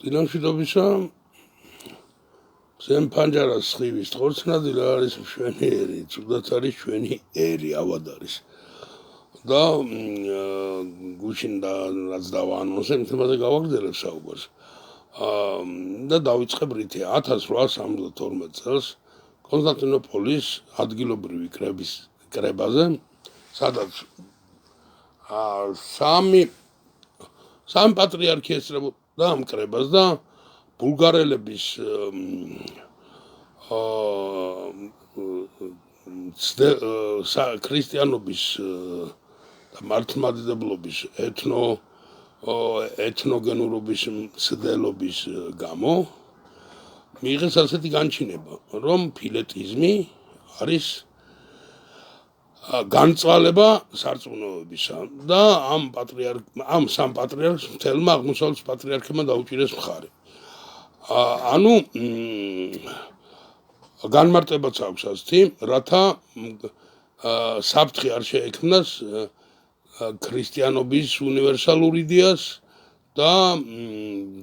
დინამშვიდობისა ზემ ფანჯარას სხივის თხორცნადი რა არის მშვენი ერი, ცუდად არის ჩვენი ერი, ავად არის. და გუშინ და რაც დავაანონსე, იმაზე გავაგრძელებ საუბარს. და დავიწყებ რითი 1872 წელს კონსტანტინოპოლის ადგილობრივი კრებაზე, სადაც სამი პატრიარქი ესწრებოდა ამ კრებას და ბულგარელების ქრისტიანობის და მართლმადიდებლობის ეთნოგენურობის მცდელობის გამო მიიღეს ასეთი განჩინება, რომ ფილეტიზმი არის განწყალება სარწმუნოებისა და ამ სამ პატრიარქს მთელმა აღმოსავლეთის პატრიარქებმა დაუჭირეს მხარი. ანუ განმარტებაც აქვს ასეთი, რათა საფრთხე არ შეექმნას ქრისტიანობის უნივერსალურ იდეას და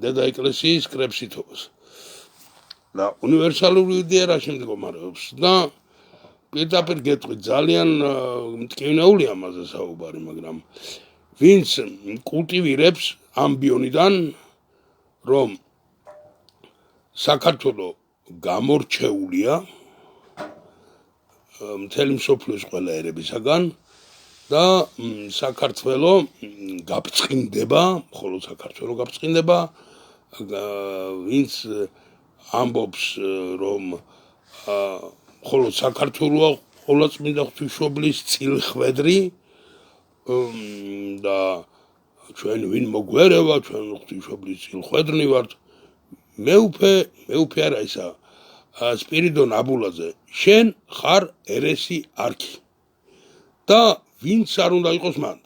დედა ეკლესიის კრებსითობას. და უნივერსალური იდეა რა შემდგომარეობს და პირდაპირ გეტყვით ძალიან მტკივნეული ამაზე საუბარი, მაგრამ ვინც კულტივირებს ამბიონიდან, რომ საქართველოს გამორჩეულია მთელი მსოფლიოს ყველა ერებისაგან და საქართველოს გაბწყინდება, მხოლოდ საქართველოს გაბწყინდება, ვინც ამბობს, რომ მხოლოდ საქართველოს ყოვლადწმინდა ღვთისმშობლის წილხვედრი და ჩვენ ვინ მოგვერევა, ჩვენ ღვთისმშობლის წილხვედრნი ვართ. მეუფე არა ისა სპირიდონ აბულაძე, შენ ხარ ერესი არქი და ვინც არ უნდა იყოს მან,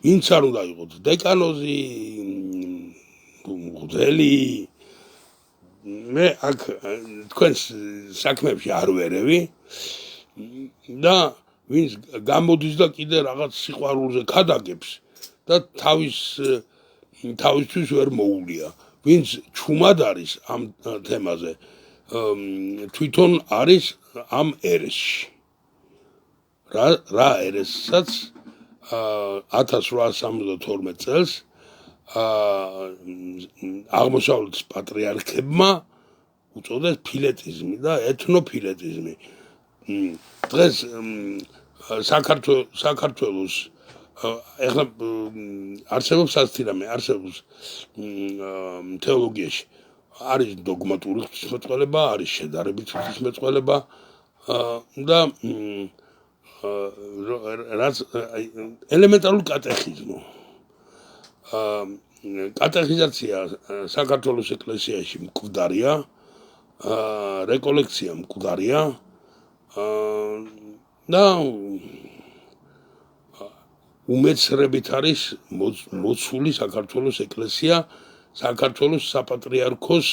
ვინც არ უნდა იყოს დეკანოზი, მღვდელი, მე აქ თქვენს საქმეებში არ ვერევი და ვინც გამოდის და კიდე რაღაც სიყვარულზე ქადაგებს და თავისთვის ვერ მოუვლია, ვინც ჩუმად არის ამ თემაზე, თვითონ არის ამ ერესში. რა ერესაც 1872 წელს აღმოსავლეთის პატრიარქებმა უწოდეს ფილეტიზმი და ეთნოფილეტიზმი. დღეს საქართველოს ეხლა არსებობს ასეთი რამე, არსებობს თეოლოგიაში არის დოგმატური ღვთისმეტყველება, არის შედარებით ღვთისმეტყველება და რაც ელემენტარული კატეხიზმო. კატეხიზაცია საქართველოს ეკლესიაში მკვდარია, რეკოლექცია მკვდარია და უმეცრებით არის მოცული საქართველოს ეკლესია საქართველოს საპატრიარქოს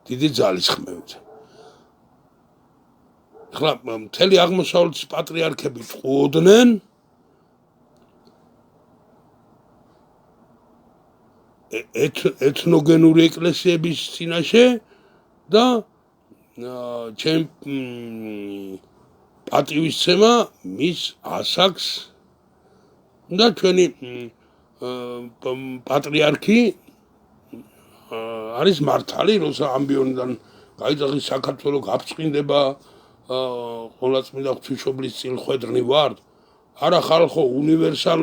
დიდი ძალისხმევით. ახლა მთელი აღმოსავლეთის პატრიარქები წყვოდნენ ეთნოგენური ეკლესიების წინაშე და ჩემ პატივისცემა მის ასაკს და ჩვენი პატრიარქი არის მართალი, როცა ამბიონიდან გაიძახის საქართველოს გაბწყინდება, ყოვლადწმინდა ღვთისმშობლის წილხვედრნი ვართ. არა ხალხო, უნივერსალ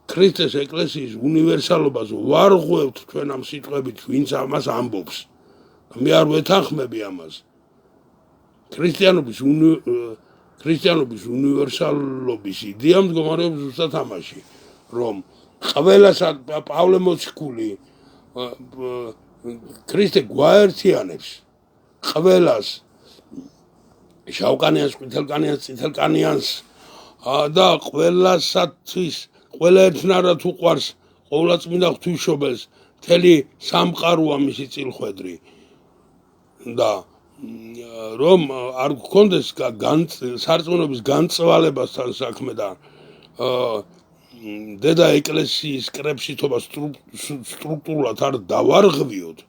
ქრისტეს ეკლესიის უნივერსალობას ვარღვევთ ჩვენ ამ სიტყვებით, ვინც ამას ამბობს. მე არ ვეთანხმები ამას. ქრისტიანობის უნივერსალობის იდეა მდგომარეობს ზუსტად ამაში, რომ ყველას პავლე მოციქული ქრისტე გვაერთიანებს, ყველას შავკანიანს, ყვითელკანიანს, წითელკანიანს და ყველასათვის ყველა ერთნაირად უყვარს ყოვლადწმინდა ღვთისმშობელს, მთელი სამყაროა მისი წილხვედრი და რომ არ გქონდეს სარწმუნოების განწვალებასთან საქმე და დედა ეკლესიის კრებშითობა სტრუქტურულად არ დავარღვიოთ,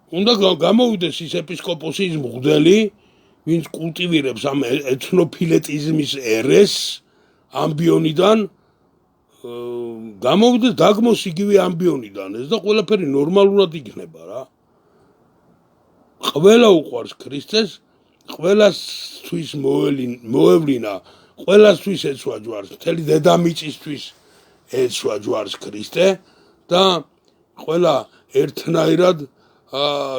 უნდა გამოვიდეს ის ეპისკოპოსი, ის მღვდელი, ვინც კულტივირებს ამ ეთნოფილეტიზმის ერეს ამბიონიდან, გამოვიდეს დაგმოს იგივე ამბიონიდან ეს და ყველაფერი ნორმალურად იქნება რა. ყველა უყვარს ქრისტეს, ყველასთვის მოევლინა, ყველასთვის ეცვა ჯვარს, მთელი დედამიწისთვის ეცვა ჯვარს ქრისტე და ყველა ერთნაირად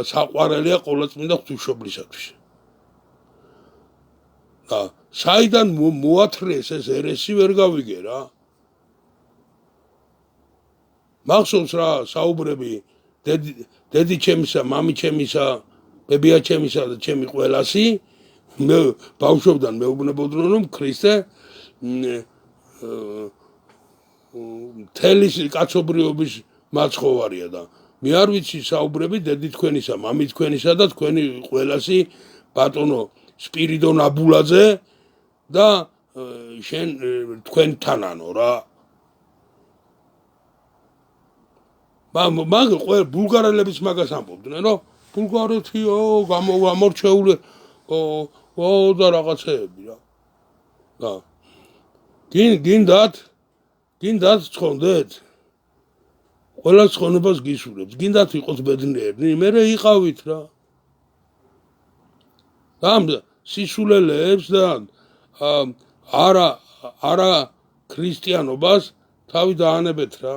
საყვარელია ყოვლადწმინდა ღვთისმშობლისათვის. და საიდან მოათრეს ეს ერესი ვერ გავიგე რა. მახსოვს რა საუბრები დედი ჩემისა, მამი ჩემისა, ბებია ჩემისა და ჩემი ყველასი, მე ბავშვობიდან მეუბნებოდნენ რომ ქრისტე მთელი კაცობრიობის მაცხოვარია და მე არ ვიცი საუბრები დედი თქვენისა, მამი თქვენისა და თქვენი ყველასი ბატონო სპირიდონ აბულაძე და შენ თქვენთანანო რა. მაგ ბულგარელებიც მაგას ამბობდნენ, რომ ბულგარეთიო გამორჩეული და რაღაცეები რა. და გინდათ ცხონდეთ? ყველა ცხონებას გისურვებს. გინდათ იყოს ბედნიერი, მე იყავით რა. ამ სისულელებს და არა ქრისტიანობას თავი დაანებეთ რა.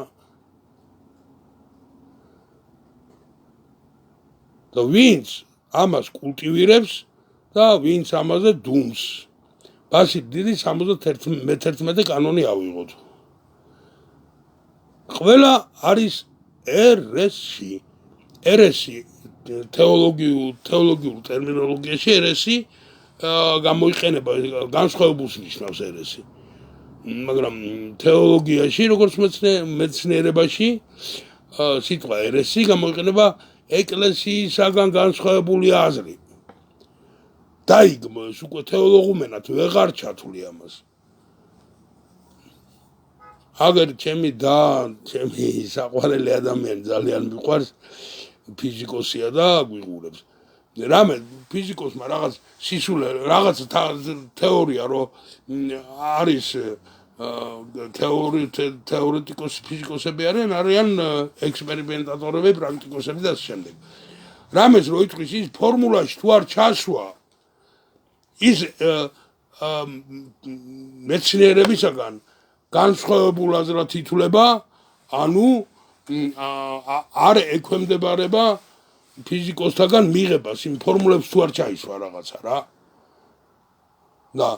და ვინც ამას კულტივირებს და ვინც ამაზე დუმს. ბასილ დიდი 71 კანონი ავიღოთ. ყველა არის ერესი თეოლოგიურ ტერმინოლოგიაში ერესი გამოიყენება განსხვავებულს ნიშნავს ერესი. მაგრამ თეოლოგიაში როგორც მეცნიერებაში სიტყვა ერესი გამოიყენება ეკლესიისაგან განსხვავებული აზრი. დაიგმო ეს უკვე თეოლოგუმენად ვეღარ ჩათვლი ამას. აგერ ჩემი საყვარელი ადამიანი ძალიან მიყვარს ფიზიკოსია და გვიღურებს. რამე ფიზიკოსმა რაღაც სისულე რაღაც თეორია რომ არის თეორეტიკოსი ფიზიკოსები არიან ექსპერიმენტატორები, პრაქტიკოსები და ასე შემდეგ. რამეს რო იტყვის ის ფორმულაში თუ არ ჩასვა ის მეცნიერებისაგან განსხვავებულ აზრად ითვლება, ანუ არ ექვემდებარება ფიზიკოსთაგან მიღებას იმ ფორმულებს თუ არ ჩაისვა რაღაცა რა. და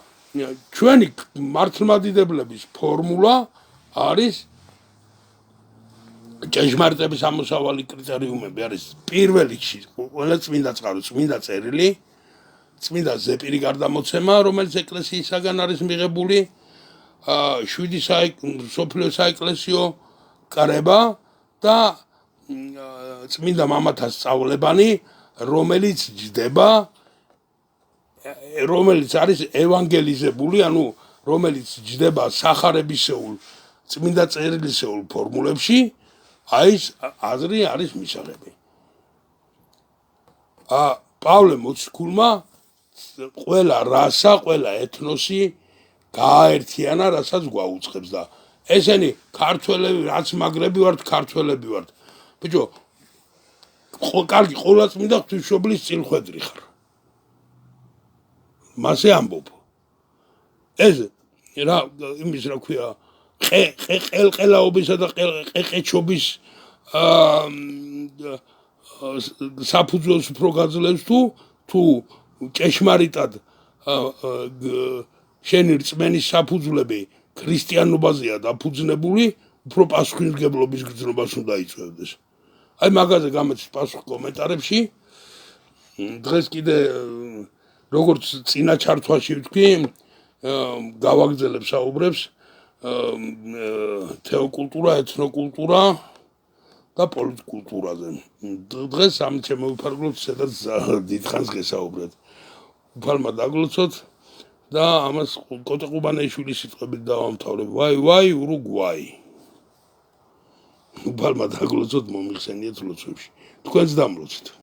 ჩვენი მართლმადიდებლების ფორმულა არის ჭეშმარიტების ამოსავალი კრიტერიუმები არის პირველ რიგში ყველა წმინდა წყარო, წმინდა წერილი, წმინდა ზეპირი გარდამოცემა, რომელიც ეკლესიისაგან არის მიღებული, 7 მსოფლიო საეკლესიო კრება და წმინდა მამათა სწავლებანი, რომელიც არის ევანგელიზებული, ანუ რომელიც ჯდება სახარებისეულ წმინდა წერილისეულ ფორმულებში, აი ეს აზრი არის მისაღები. პავლე მოციქულმა ყველა რასა, ყველა ეთნოსი გააერთიანა, რასაც გვაუწყებს და ესენი ქართველები, რაც მაგრები ვართ, ქართველები ვართ. ბიჭო, კარგი ყოვლადწმინდა ღვთისმშობლის წილხვედრი ხარ. მასე ამბობ. ეს რა იმის რა ქვია, ყელყელაობისა და ყეყეჩობის საფუძველს უფრო გაძლევს თუ ჭეშმარიტად შენი რწმენის საფუძვლები ქრისტიანობაზეა დაფუძნებული, უფრო პასუხისმგებლობის გრძნობას უნდა იწვევდეს. აი მაგაზე გამეცით პასუხი კომენტარებში. დღეს კიდე როგორც წინა ჩართვაში ვთქვი, გავაგრძელებ საუბრებს თეოკულტურა, ეთნოკულტურა და პოლიტკულტურაზე. დღეს ამ შემოვიფარგლოთ, სადაც დიდხანს გესაუბრეთ. უფალმა დაგლოცოთ, და ამას კოტე ყუბანეიშვილის სიტყვებით დავამთავრებ. ვაი, ურუგვაი. ბალმა დაგლოცოთ მომიხსენიეთ ლოცვებში. თქვენც დამლოცეთ.